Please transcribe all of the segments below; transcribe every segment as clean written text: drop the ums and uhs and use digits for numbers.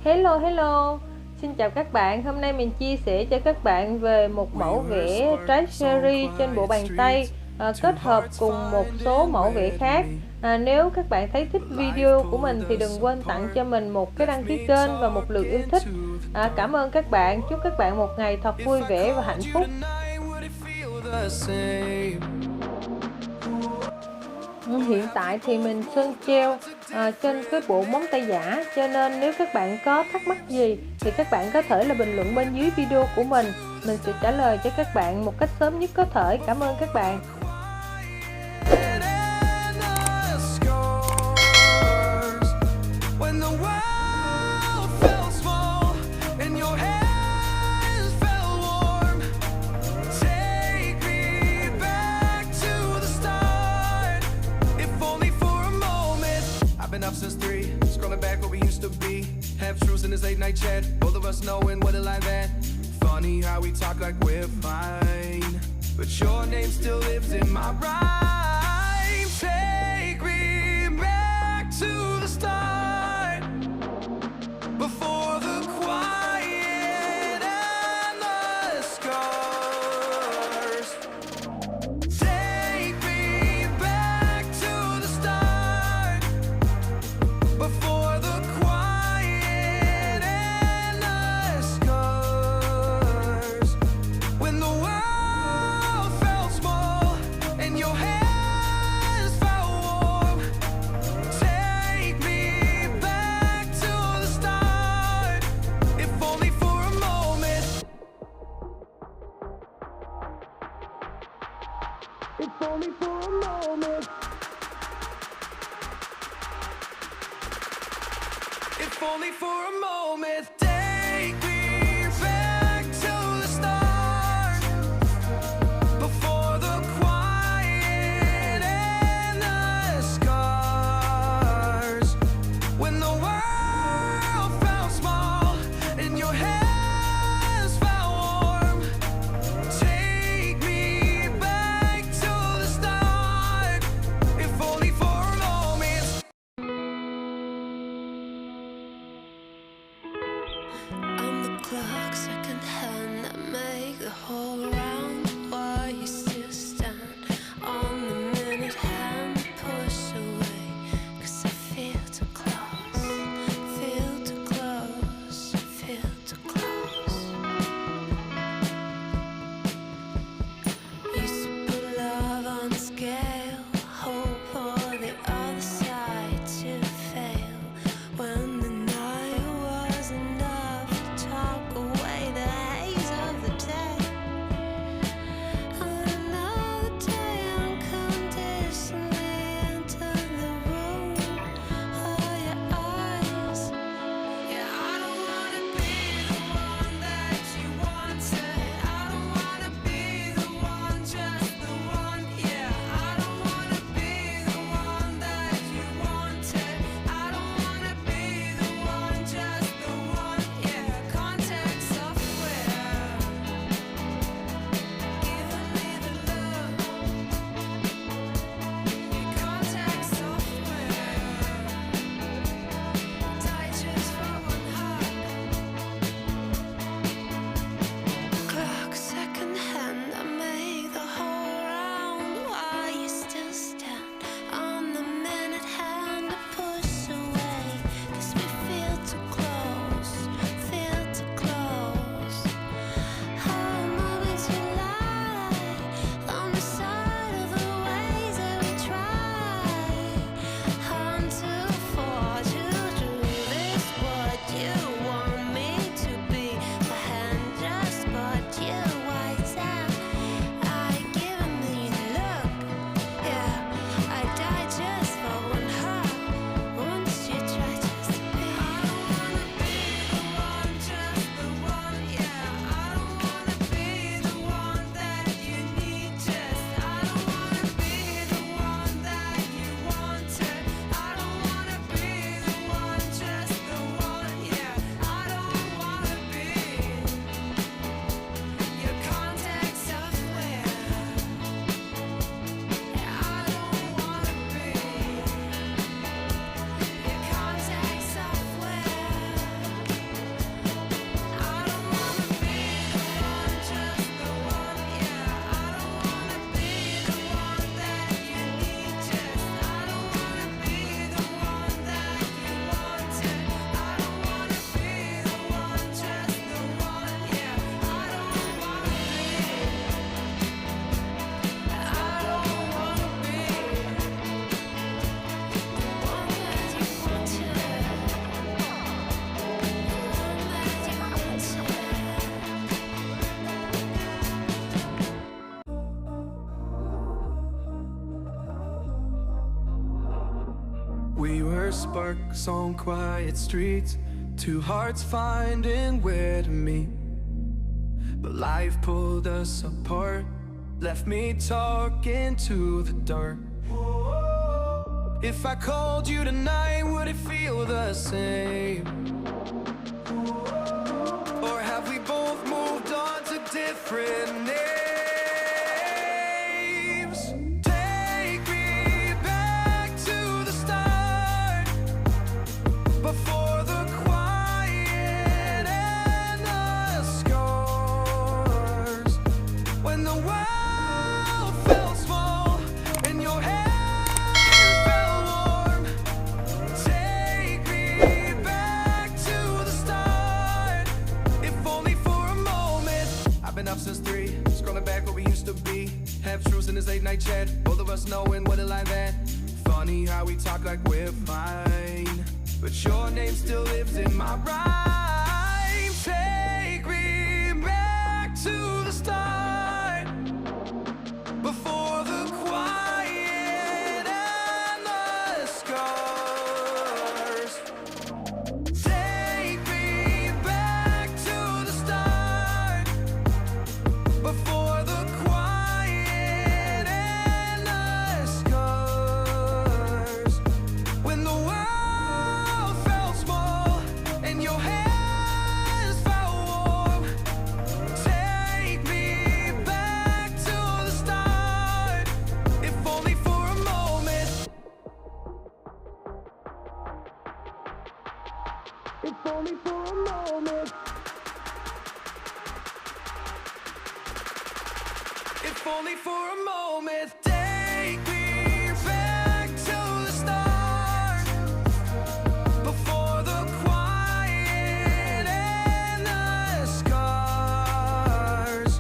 Hello, xin chào các bạn. Hôm nay mình chia sẻ cho các bạn về một mẫu vẽ trái Cerise trên bộ bàn tay kết hợp cùng một số mẫu vẽ khác. Nếu các bạn thấy thích video của mình thì đừng quên tặng cho mình một cái đăng ký kênh và một lượt yêu thích. Cảm ơn các bạn. Chúc các bạn một ngày thật vui vẻ và hạnh phúc. Hiện tại thì mình sơn treo trên cái bộ móng tay giả, cho nên nếu các bạn có thắc mắc gì thì các bạn có thể là bình luận bên dưới video của mình sẽ trả lời cho các bạn một cách sớm nhất có thể. Cảm ơn các bạn. Up since 3, scrolling back where we used to be. Have truths in this late night chat, both of us knowing what it like that. Funny how we talk like we're fine, but your name still lives in my rhyme. Take me back to the start, before the quiet and the scars. Take me back to the start, before the quiet and the scars. When the world felt small and your hands felt warm. Take me back to the start, if only for a moment. If only for a moment. If only for a moment. Take me back to the start, before the quiet and the scars. When the world felt small and your hands felt warm. Take me back to the start, if only for a moment. We were sparks on quiet streets, two hearts finding where to meet. But life pulled us apart, left me talking to the dark. If I called you tonight, would it feel the same? Or have we both moved on to different names? Take me back to the start, before the quiet and the scars. When the world felt small and your hand felt warm. Take me back to the start, if only for a moment. I've been up since 3, scrolling back where we used to be. Half truths in this late night chat, both of us knowing what it like that. Funny how we talk like we're fine, but your name still lives in my rhyme. Take me back to the start, before the quiet and the scars. Take me back to the start, before the quiet and the scars. When the world felt small and your hands felt warm. Take me back to the start, if only for a moment. If only for a moment. If only for a moment. Take me back to the start, before the quiet and the scars.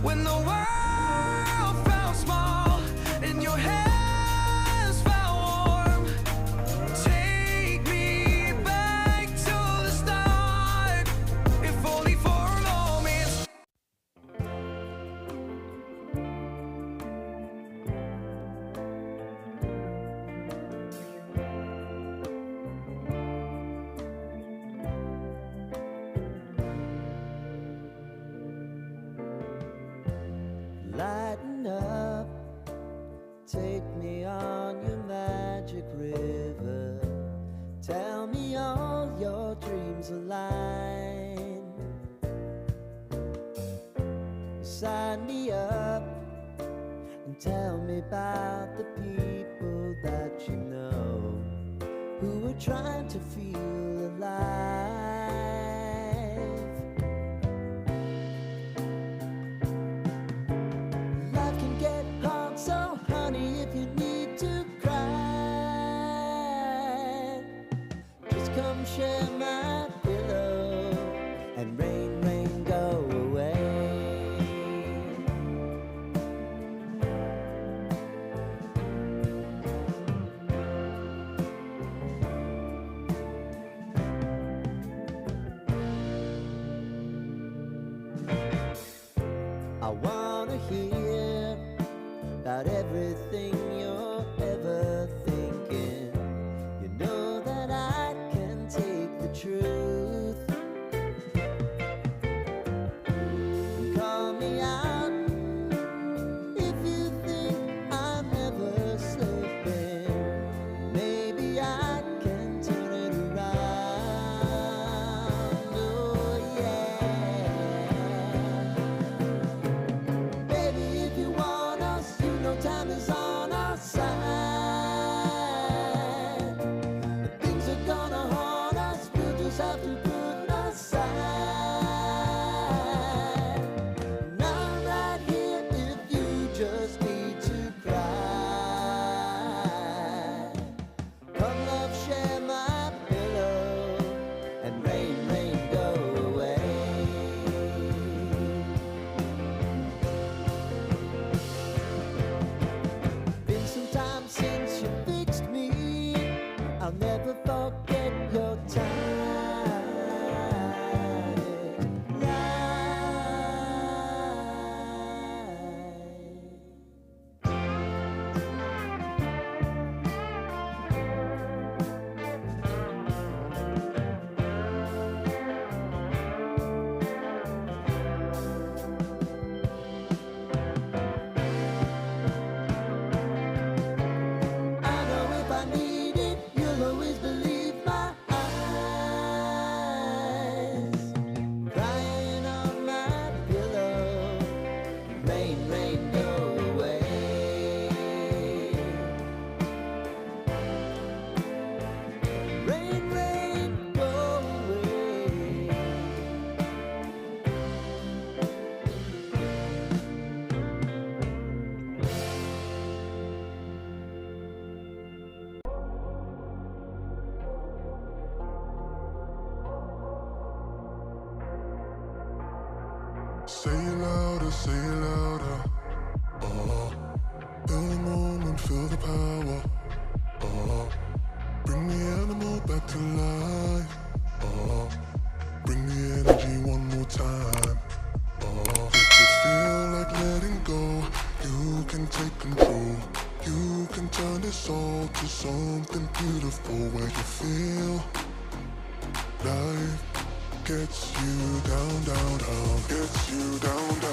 When the world felt small and your hands felt warm. Take me back to the start, if only for a moment. Lighten up, take me on your magic river. Tell me all your dreams align. Sign me up and tell me about the people that you know who are trying to feel alive. Life can get hard, so honey, if you need to cry, just come share my pillow and rain, rain, go away. I wanna hear about everything you're ever thinking. You know that I can take the truth. And call me out if you think I'm ever slipping. Maybe I can turn it around. Oh yeah. Baby, if you want us, you know time is on our side. If things are gonna haunt us, we'll just have to put aside. And I'm right here if you just need to cry. Come love, share my pillow and rain, rain, go away. Been some time since you fixed me. I'll never forget your time. Light. Say it louder, say it louder. Feel the moment, feel the power. Bring the animal back to life. Bring the energy one more time. If you feel like letting go, you can take control. You can turn this all to something beautiful, where you feel life gets you down, down, down, gets you down, down.